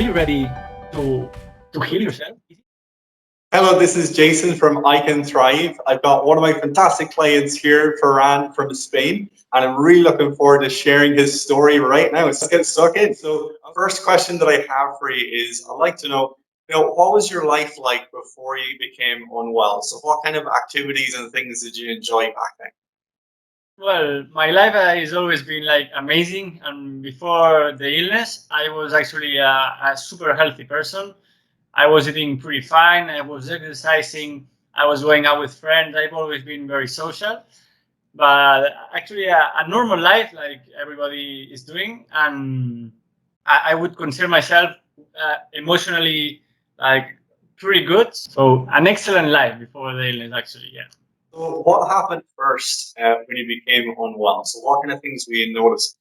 you ready to heal yourself? Hello, this is Jason from I Can Thrive. I've got one of my fantastic clients here, Ferran from Spain, and I'm really looking forward to sharing his story right now. Let's get stuck in. So, first question that I have for you is, I'd like to know, what was your life like before you became unwell? So, what kind of activities and things did you enjoy back then? Well, my life has always been like amazing, and before the illness, I was actually a super healthy person. I was eating pretty fine. I was exercising. I was going out with friends. I've always been very social, but actually a normal life like everybody is doing. And I would consider myself emotionally like pretty good. So an excellent life before the illness, actually, yeah. So, what happened first when you became unwell? So, what kind of things were you noticing?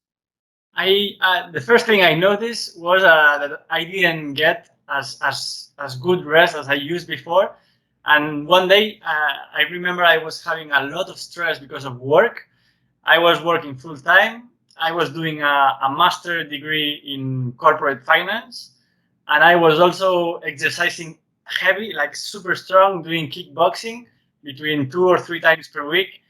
The first thing I noticed was that I didn't get as good rest as I used before. And one day, I remember I was having a lot of stress because of work. I was working full time. I was doing a master degree in corporate finance, and I was also exercising heavy, like super strong, doing kickboxing between 2 or 3 times per week.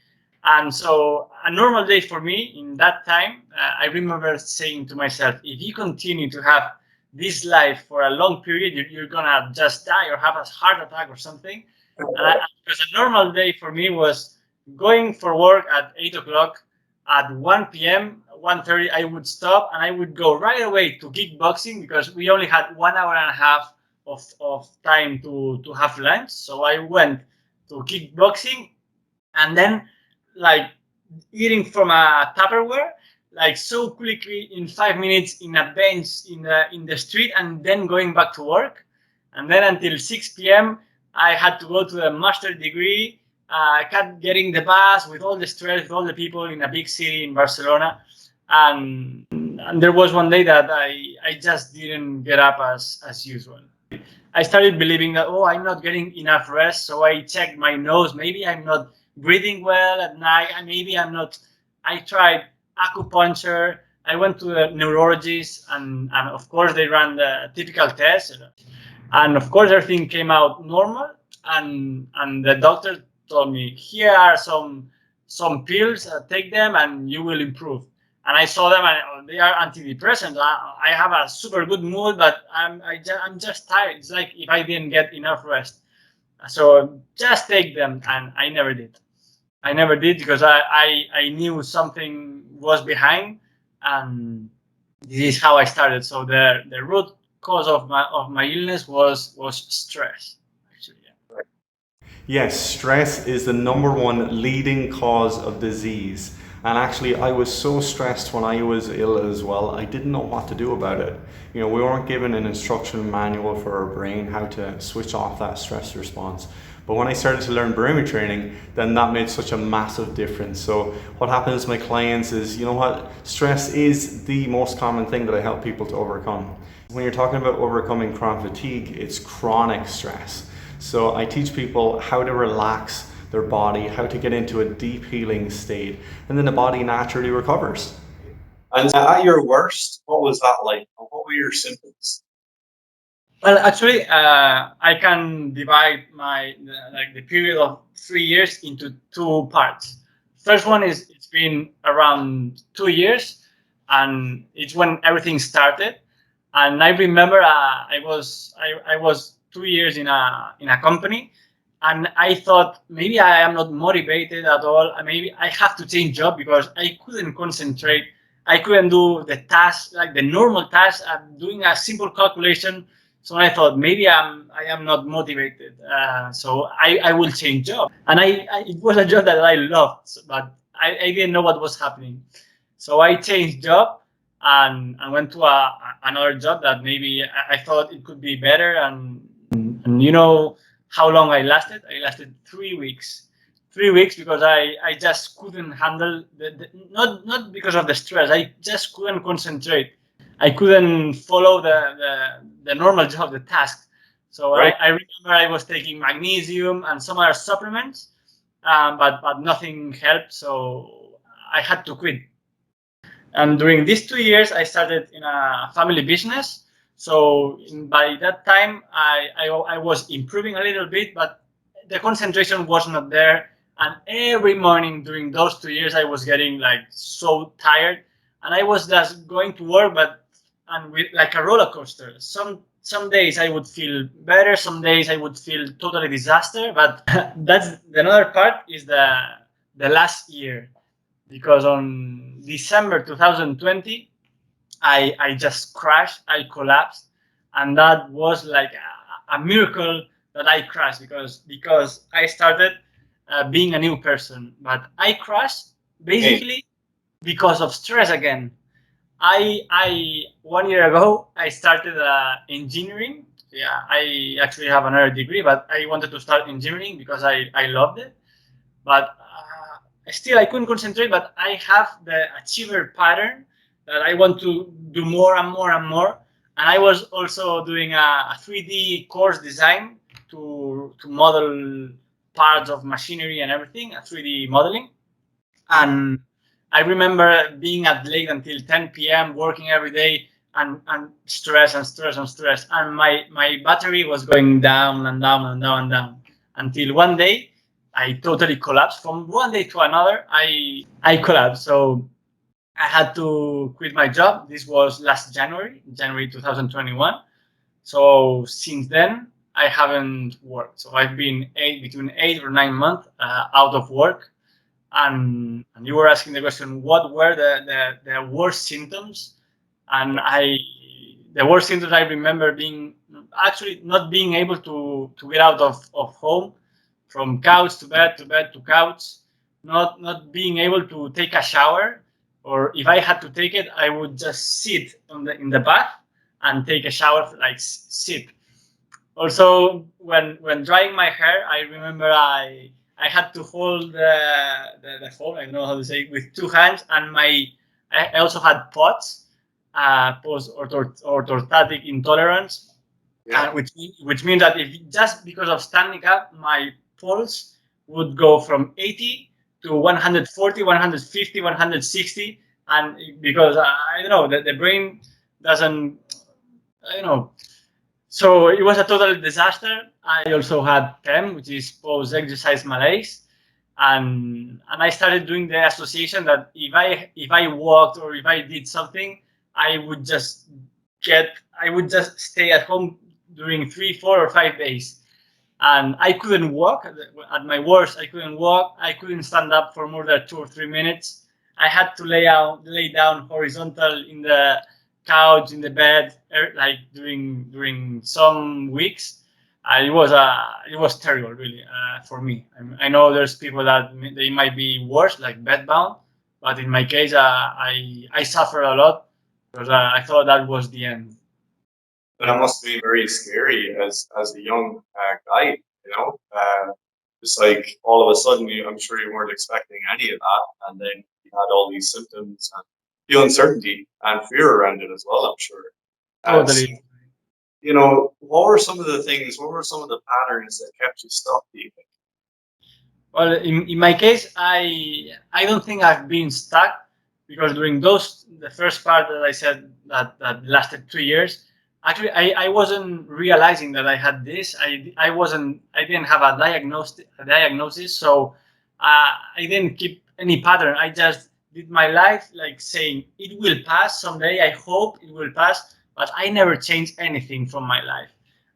And so a normal day for me in that time, I remember saying to myself, if you continue to have this life for a long period, you're gonna just die or have a heart attack or something. Because a normal day for me was going for work at 8 o'clock. At 1 p.m., 1:30, I would stop and I would go right away to kickboxing because we only had 1 hour and a half of time to have lunch. So I went to kickboxing, and then like eating from a Tupperware, like so quickly in 5 minutes in a bench in the street, and then going back to work, and then until 6 p.m. I had to go to the master degree. Kept getting the bus with all the stress, with all the people in a big city in Barcelona, and there was one day that I just didn't get up as usual. I started believing that, oh, I'm not getting enough rest. So I checked my nose. Maybe I'm not breathing well at night. And maybe I'm not. I tried acupuncture. I went to the neurologist, and of course, they ran the typical test. And of course, everything came out normal. And the doctor told me, here are some pills, take them, and you will improve. And I saw them, and they are antidepressants. I have a super good mood, but I'm just tired. It's like if I didn't get enough rest. So just take them, and I never did. I never did because I knew something was behind, and this is how I started. So the root cause of my illness was stress. Actually, yeah. Yes, stress is the number one leading cause of disease. And actually, I was so stressed when I was ill as well, I didn't know what to do about it. We weren't given an instruction manual for our brain how to switch off that stress response. But when I started to learn brain retraining, then that made such a massive difference. So what happens to my clients is, stress is the most common thing that I help people to overcome. When you're talking about overcoming chronic fatigue, it's chronic stress. So I teach people how to relax their body, how to get into a deep healing state, and then the body naturally recovers. And at your worst, what was that like? What were your symptoms? Well, actually, I can divide the period of 3 years into two parts. First one is it's been around 2 years, and it's when everything started. And I remember I was 2 years in a company, and I thought maybe I am not motivated at all. Maybe I have to change job because I couldn't concentrate. I couldn't do the task like the normal task. I'm doing a simple calculation. So I thought maybe I am not motivated. So I will change job. And it was a job that I loved, but I didn't know what was happening. So I changed job and went to another job that maybe I thought it could be better. And you know how long I lasted? I lasted 3 weeks. 3 weeks because I just couldn't handle not because of the stress. I just couldn't concentrate. I couldn't follow the normal job, the task. So Right. I remember I was taking magnesium and some other supplements, but nothing helped. So I had to quit. And during these 2 years, I started in a family business. So by that time, I was improving a little bit, but the concentration was not there. And every morning during those 2 years, I was getting like so tired, and I was just going to work, but and with like a roller coaster. Some days I would feel better, some days I would feel totally disaster. But that's another part is the last year, because on December 2020, I just crashed, I collapsed, and that was like a miracle that I crashed, because I started being a new person. But I crashed basically because of stress again. I 1 year ago I started engineering. Yeah, I actually have another degree, but I wanted to start engineering because I loved it. But still I couldn't concentrate. But I have the achiever pattern that I want to do more and more and more. And I was also doing a 3D course design to model parts of machinery and everything, a 3D modeling. And I remember being at late until 10 p.m. working every day, and stress and stress and stress. And my battery was going down and down and down and down until one day I totally collapsed. From one day to another, I collapsed. So I had to quit my job. This was last January 2021. So since then, I haven't worked. So I've been between 8 or 9 months out of work. And you were asking the question, what were the worst symptoms? And the worst symptoms I remember being actually not being able to get out of home, from couch to bed, to bed to couch, not being able to take a shower, or if I had to take it, I would just sit in the bath and take a shower, like sit. Also, when drying my hair, I remember I had to hold the phone. I don't know how to say it, with two hands, and I also had POTS, post orthostatic intolerance, which means that if just because of standing up, my pulse would go from 80 to 140, 150, 160, and because I don't know, the brain doesn't, I don't know. So it was a total disaster. I also had PEM, which is post-exercise malaise, and I started doing the association that if I walked or if I did something, I would just stay at home during 3, 4, or 5 days, and I couldn't walk. At my worst, I couldn't walk. I couldn't stand up for more than 2 or 3 minutes. I had to lay down horizontal in the couch, in the bed, like during some weeks. It was terrible, really, for me. I know there's people that they might be worse, like Bedbound, but in my case, I suffered a lot because I thought that was the end. But that must be very scary as a young guy, you know. Just like all of a sudden, I'm sure you weren't expecting any of that, and then you had all these symptoms and the uncertainty and fear around it as well, I'm sure. Totally. You know, what were some of the patterns that kept you stuck, do you think? Well, in my case, I don't think I've been stuck, because during the first part that I said that lasted 2 years, actually I wasn't realizing that I had this. I didn't have a diagnosis, so I didn't keep any pattern. I just did my life like saying it will pass someday. I hope it will pass, but I never changed anything from my life.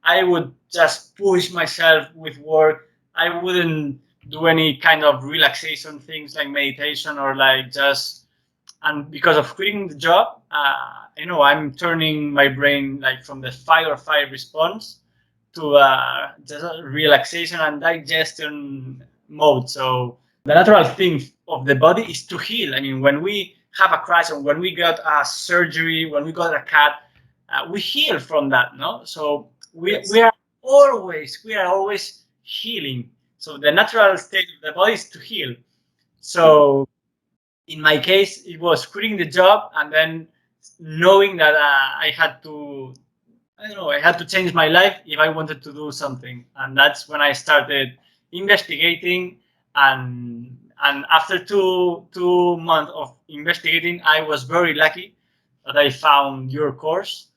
I would just push myself with work. I wouldn't do any kind of relaxation things like meditation, or like just, and because of quitting the job, I'm turning my brain like from the fight or flight response to just a relaxation and digestion mode. So the natural thing of the body is to heal. I mean, when we have a crash, or when we got a surgery, when we got a cut, we heal from that, no? So we are always healing. So the natural state of the body is to heal. So in my case, it was quitting the job and then knowing that I had to change my life if I wanted to do something. And that's when I started investigating. And after two months of investigating, I was very lucky that I found your course.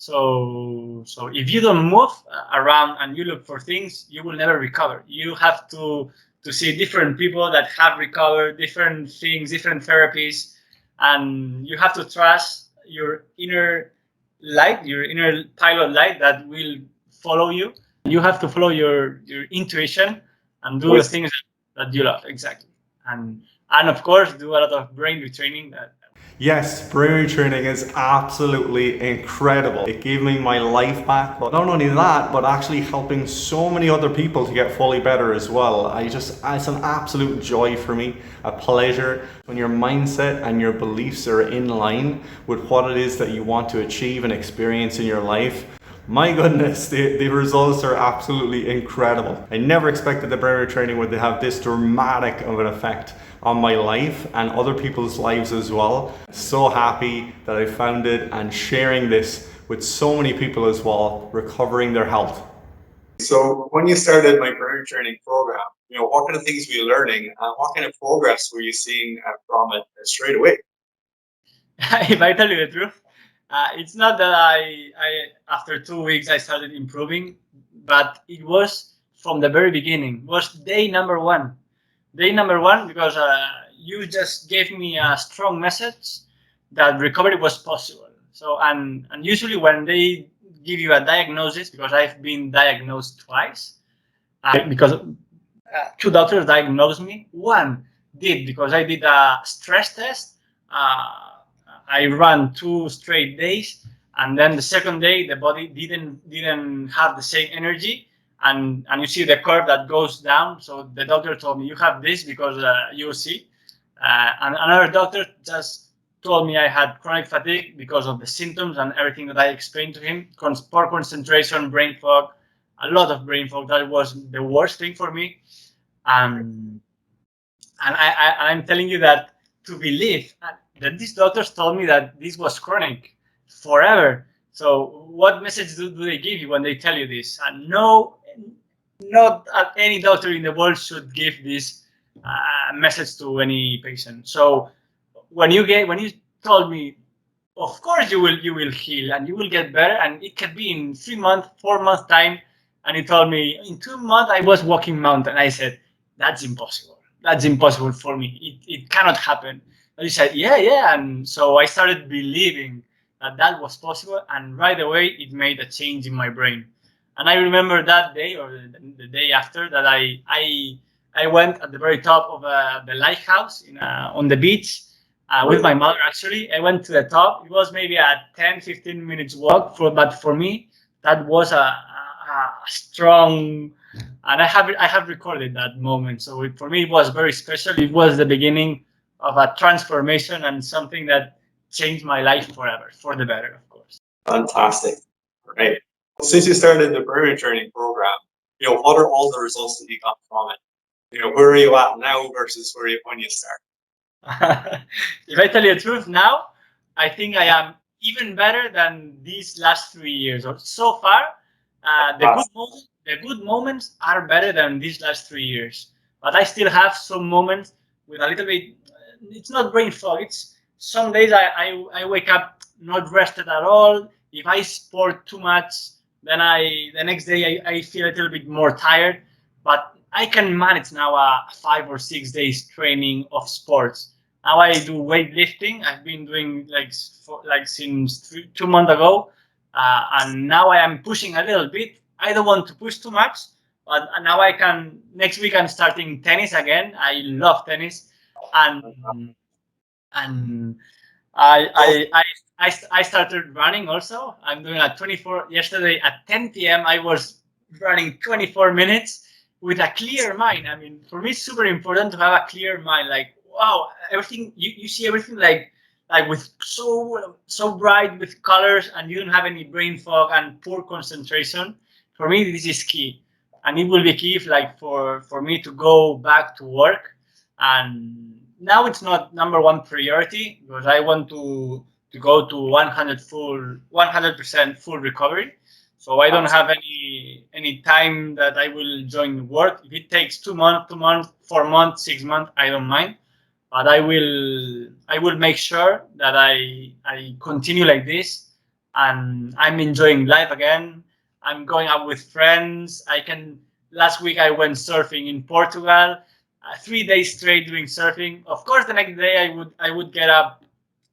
So if you don't move around and you look for things, you will never recover. You have to see different people that have recovered, different things, different therapies, and you have to trust your inner light, your inner pilot light that will follow you. You have to follow your intuition and do the things that you love, exactly. And of course, do a lot of brain retraining. Yes, brain training is absolutely incredible. It gave me my life back, but not only that, but actually helping so many other people to get fully better as well. It's an absolute joy for me, a pleasure. When your mindset and your beliefs are in line with what it is that you want to achieve and experience in your life, my goodness, the results are absolutely incredible. I never expected the brain training would have this dramatic of an effect on my life and other people's lives as well. So happy that I found it and sharing this with so many people as well, recovering their health. So when you started my brain training program, what kind of things were you learning and what kind of progress were you seeing from it straight away? If I tell you the truth, it's not that I after 2 weeks I started improving, but it was from the very beginning. It was day number one. Day number one, because you just gave me a strong message that recovery was possible. So and usually when they give you a diagnosis, because I've been diagnosed twice, because 2 doctors diagnosed me. One did because I did a stress test. I ran 2 straight days, and then the second day the body didn't have the same energy, and you see the curve that goes down. So the doctor told me, you have this because you see, and another doctor just told me I had chronic fatigue because of the symptoms and everything that I explained to him. Poor concentration, brain fog, a lot of brain fog. That was the worst thing for me. And I'm telling you that to believe that these doctors told me that this was chronic forever. So what message do they give you when they tell you this? And no, not any doctor in the world should give this message to any patient. So when you told me, of course you will heal and you will get better, and it could be in 3 months, 4 months time, and you told me in 2 months I was walking mountain. I said, that's impossible. That's impossible for me. It cannot happen. And he said, yeah. And so I started believing that was possible, and right away it made a change in my brain. And I remember that day or the day after that I went at the very top of the lighthouse on the beach with my mother. Actually, I went to the top. It was maybe a 10-15 minutes walk, but for me that was a strong, and I have recorded that moment. So for me it was very special. It was the beginning of a transformation and something that changed my life forever, for the better, of course. Fantastic. Right. Since you started the brain training program, what are all the results that you got from it? Where are you at now versus where you when you start? If I tell you the truth now, I think I am even better than these last 3 years. Or so far, the good moments are better than these last 3 years. But I still have some moments with a little bit. It's not brain fog. It's some days I wake up not rested at all. If I sport too much, then the next day I feel a little bit more tired. But I can manage now a 5 or 6 days training of sports. Now I do weightlifting. I've been doing like since 2 months ago, and now I am pushing a little bit. I don't want to push too much, but now I can. Next week I'm starting tennis again. I love tennis, and I started running also. I'm doing a 24. Yesterday at 10 p.m. I was running 24 minutes with a clear mind. I mean, for me, it's super important to have a clear mind. Like, wow, everything you see everything like with so bright with colors, and you don't have any brain fog and poor concentration. For me, this is key, and it will be key for me to go back to work. And now it's not number one priority because I want to go to 100% full recovery. So I don't have any time that I will join work. If it takes 2 months, 4 months, 6 months, I don't mind. But I will make sure that I continue like this and I'm enjoying life again. I'm going out with friends. Last week I went surfing in Portugal, 3 days straight doing surfing. Of course, the next day I would get up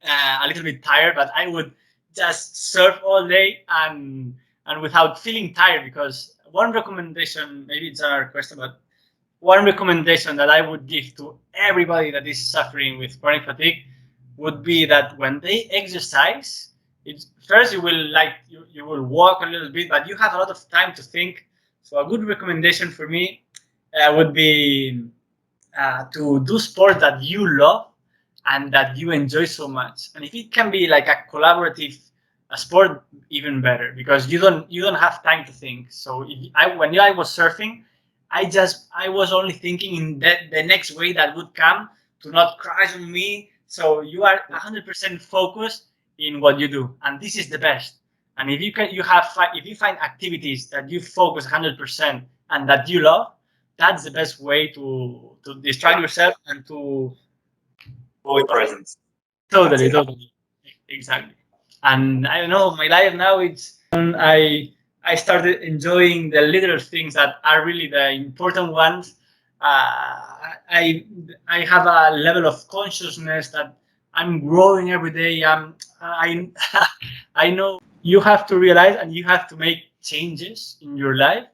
a little bit tired, but I would just surf all day and without feeling tired. Because one recommendation, maybe it's another question, but one recommendation that I would give to everybody that is suffering with chronic fatigue would be that when they exercise, it's first you will walk a little bit, but you have a lot of time to think. So a good recommendation for me would be to do sport that you love and that you enjoy so much. And if it can be like a collaborative a sport, even better, because you don't have time to think. So when I was surfing, I was only thinking in the next wave that would come to not crash on me. So you are 100% focused in what you do, and this is the best. And if if you find activities that you focus 100% and that you love, that's the best way to distract yourself and to Fully present. totally exactly. And I don't know, my life now it's I started enjoying the little things that are really the important ones. I I have a level of consciousness that I'm growing every day. I I know you have to realize and you have to make changes in your life.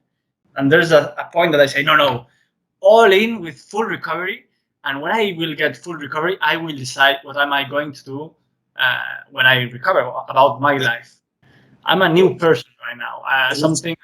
And there's a point that I say, no, all in with full recovery. And when I will get full recovery, I will decide what am I going to do when I recover about my life. I'm a new person right now. Something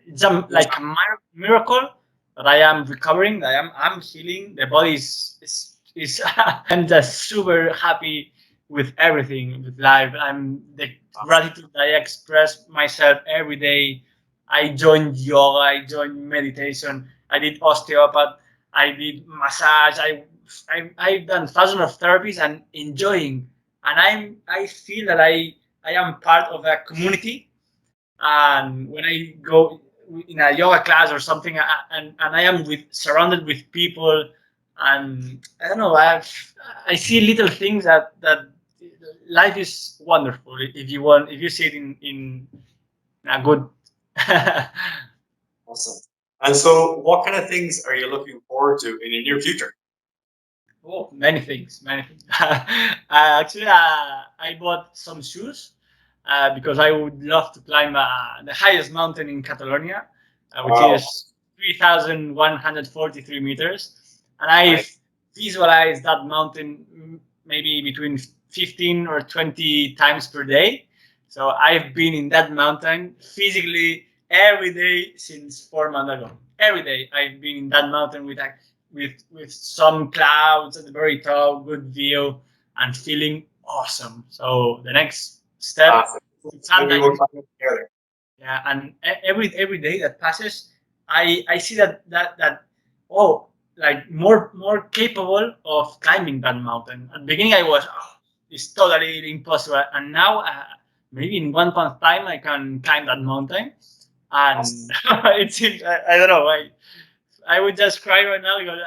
it's like a miracle that I am recovering. That I'm healing. The body is I'm just super happy with everything with life. I'm the gratitude I express myself every day. I joined yoga. I joined meditation. I did osteopath. I did massage. I've done thousands of therapies and enjoying. And I feel that I am part of a community. And when I go in a yoga class or something, and I am surrounded with people, and I don't know, I see little things that life is wonderful if you see it in a good. Awesome. And so, what kind of things are you looking forward to in the near future? Oh, many things, many things. Actually, I bought some shoes because I would love to climb the highest mountain in Catalonia, which Wow. is 3,143 meters. And I Nice. visualize that mountain maybe between 15 or 20 times per day. So I've been in that mountain physically every day since 4 months ago. Every day I've been in that mountain with some clouds at the very top, good view, and feeling awesome. So the next step, Maybe we'll climb it together. yeah, and every day that passes, I see that oh, like more capable of climbing that mountain. At the beginning, I was it's totally impossible, and now maybe in 1 month time I can climb that mountain, and it seems I don't know I would just cry right now because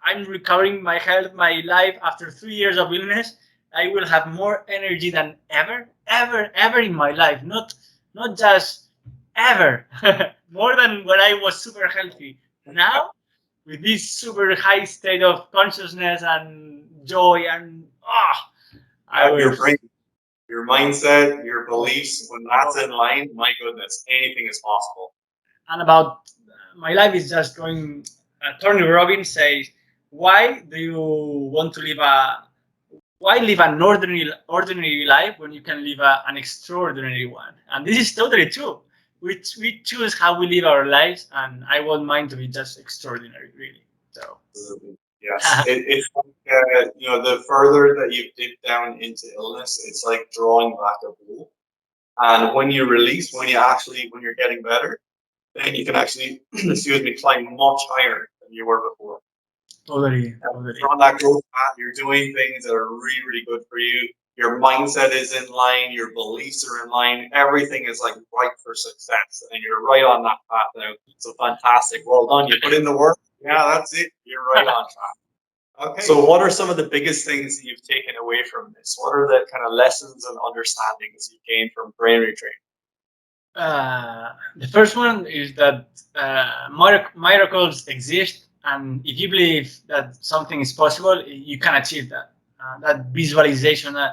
I'm recovering my health, my life after 3 years of illness. I will have more energy than ever in my life. Not just ever. More than when I was super healthy. Now, with this super high state of consciousness and joy and I Your was brain, your mindset, your beliefs, when that's in line, my goodness, anything is possible. and about my life is just going. Tony Robbins says, "Why do you want to live a why live an ordinary life when you can live an extraordinary one?" And this is totally true. We choose how we live our lives, and I want mine to be just extraordinary, really. So Absolutely. Yes, it's like, the further that you dip down into illness, it's like drawing back a bowl. And when you release, when you're getting better, then you can actually, excuse me, climb much higher than you were before. totally. You're on that growth path. You're doing things that are really, really good for you. Your mindset is in line. Your beliefs are in line. Everything is like right for success, and you're right on that path now. So fantastic. Well done. You put in the work. Yeah, that's it. You're right on track. Okay. So what are some of the biggest things that you've taken away from this? What are the kind of lessons and understandings you've gained from brain retraining? The first one is that miracles exist, and if you believe that something is possible, you can achieve that. That visualization, the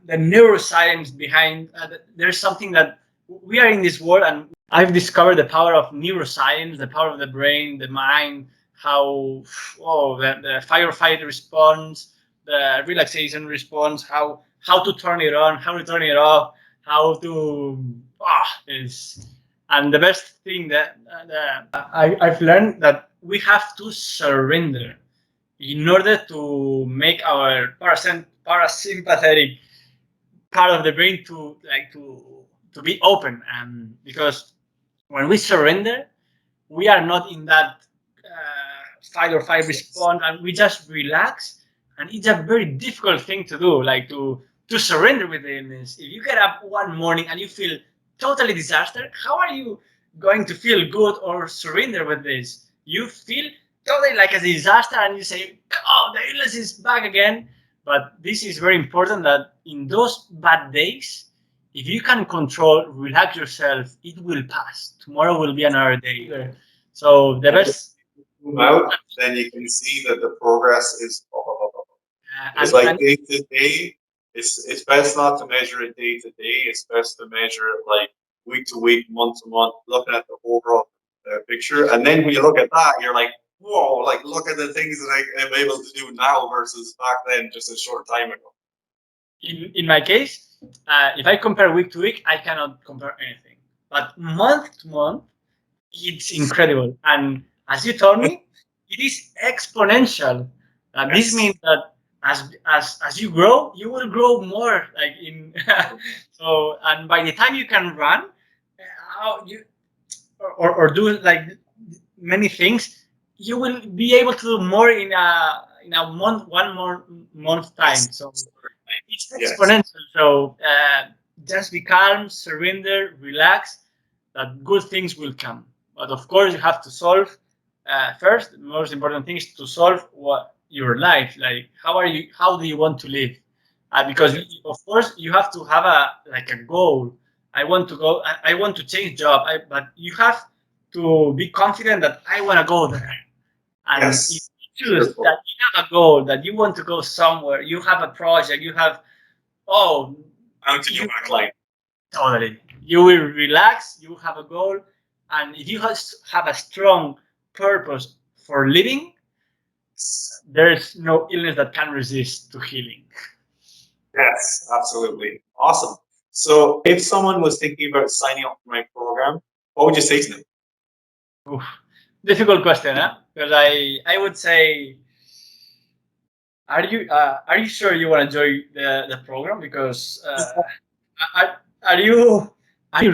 the neuroscience behind. There's something that we are in this world, and I've discovered the power of neuroscience, the power of the brain, the mind, how the firefight response, the relaxation response, how to turn it on, how to turn it off, how to is. And the best thing that I've learned that we have to surrender in order to make our parasympathetic part of the brain to be open. And because when we surrender, we are not in that fight or flight response, and we just relax. And it's a very difficult thing to do, like to surrender with the illness. If you get up one morning and you feel totally disaster, how are you going to feel good or surrender with this? You feel totally like a disaster, and you say, "Oh, the illness is back again." But this is very important that in those bad days, if you can control, relax yourself, it will pass. Tomorrow will be another day. So the best. Zoom out, then you can see that the progress is it's like day to day. It's best not to measure it day to day. It's best to measure it like week to week, month to month, looking at the overall picture. And then when you look at that, you're like, whoa, like look at the things that I am able to do now versus back then, just a short time ago. In my case, if I compare week to week, I cannot compare anything. But month to month, it's incredible. And as you told me, it is exponential. This means that as you grow, you will grow more. Like in so, and by the time you can run, you or do like many things, you will be able to do more in a month, one more month time. So it's exponential. So just be calm, surrender, relax. That good things will come. But of course, you have to solve first. The most important thing is to solve what your life. Like how do you want to live? Because of course you have to have a goal. I want to go. I want to change job. But you have to be confident that I want to go there. And if you choose that you have a goal, that you want to go somewhere, you have a project, you have out to your back line. Totally. You will relax, you have a goal, and if you have a strong purpose for living, there's no illness that can resist to healing. Yes, absolutely. Awesome. So if someone was thinking about signing up for my program, what would you say to them? Oof. Difficult question, huh? Because I would say, are you sure you want to join the program? Because are you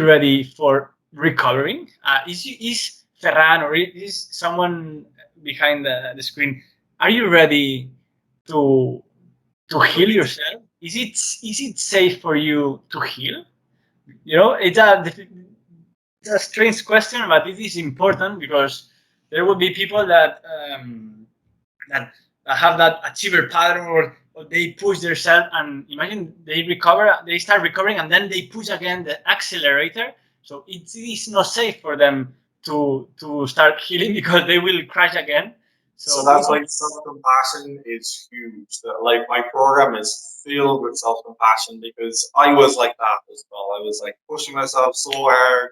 ready for recovering? Is Ferran or is someone behind the screen? Are you ready to heal yourself? Is it safe for you to heal? You know, it's a strange question, but it is important because there will be people that that have that achiever pattern, or they push themselves, and imagine they start recovering, and then they push again the accelerator. So it is not safe for them to start healing because they will crash again. So that's why self-compassion is huge. Like my program is filled with self-compassion because I was like that as well. I was like pushing myself so hard.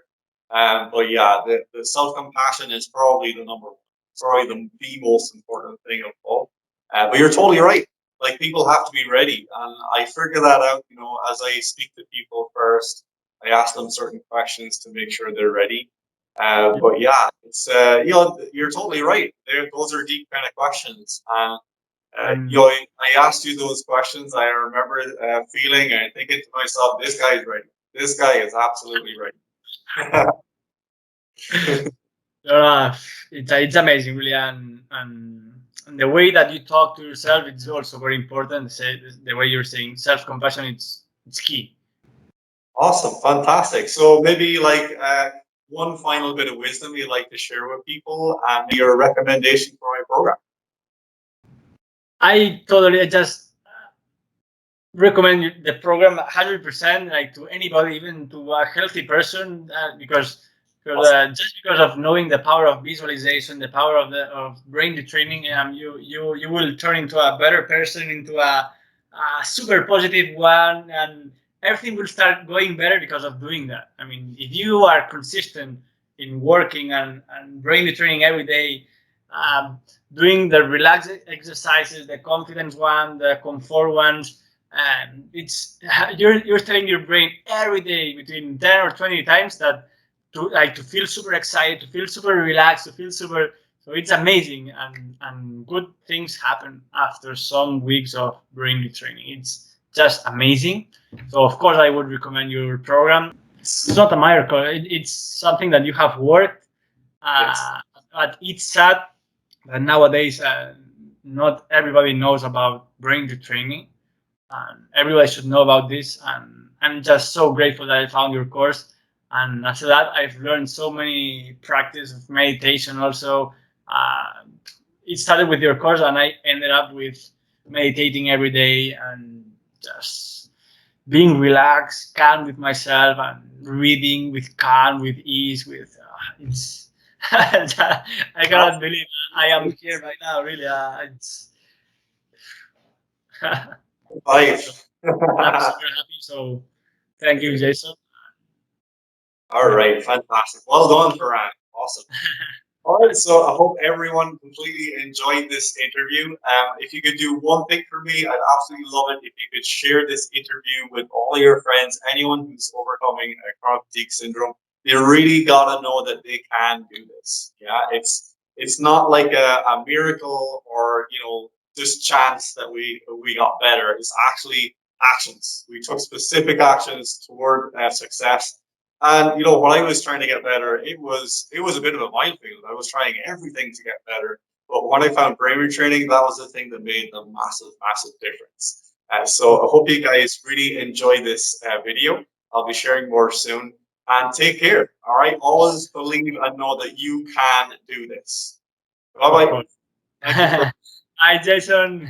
But yeah, the self-compassion is probably the the most important thing of all. But you're totally right. Like people have to be ready, and I figure that out. You know, as I speak to people first, I ask them certain questions to make sure they're ready. But yeah, it's you're totally right. Those are deep kind of questions, and I asked you those questions. I remember feeling and thinking to myself, "This guy is ready. This guy is absolutely ready." It's amazing, really, and the way that you talk to yourself, it's also very important. The way you're saying self-compassion, it's key. Awesome, fantastic. So maybe like one final bit of wisdom you'd like to share with people and your recommendation for my program. I totally just recommend the program 100%, like to anybody, even to a healthy person, because just because of knowing the power of visualization, the power of brain retraining, you will turn into a better person, into a super positive one, and everything will start going better because of doing that. I mean, if you are consistent in working and brain retraining every day, doing the relaxed exercises, the confidence one, the comfort ones, and you're telling your brain every day between 10 or 20 times that to feel super excited, to feel super relaxed, to feel super. So it's amazing, and good things happen after some weeks of brain retraining. It's just amazing. So of course I would recommend your program. It's not a miracle. It's something that you have worked at. It's sad that nowadays not everybody knows about brain retraining, and everybody should know about this. And I'm just so grateful that I found your course. And after that, I've learned so many practice of meditation. Also, it started with your course, and I ended up with meditating every day and just being relaxed, calm with myself, and reading with calm, with ease. With it's I cannot believe I am here right now. Really, it's. Life. I'm super happy. So thank you, Jason. All right, fantastic. Well done, Ferran. Awesome. All right, so I hope everyone completely enjoyed this interview. If you could do one thing for me, I'd absolutely love it if you could share this interview with all your friends, anyone who's overcoming chronic fatigue syndrome. They really gotta know that they can do this. Yeah, it's not like a miracle or just chance that we got better. It's actually actions. We took specific actions toward success. And when I was trying to get better, it was a bit of a minefield. I was trying everything to get better, but when I found brain retraining, that was the thing that made the massive difference. So I hope you guys really enjoy this video. I'll be sharing more soon, and take care. All right, always believe and know that you can do this. Bye bye. Hi, Jason.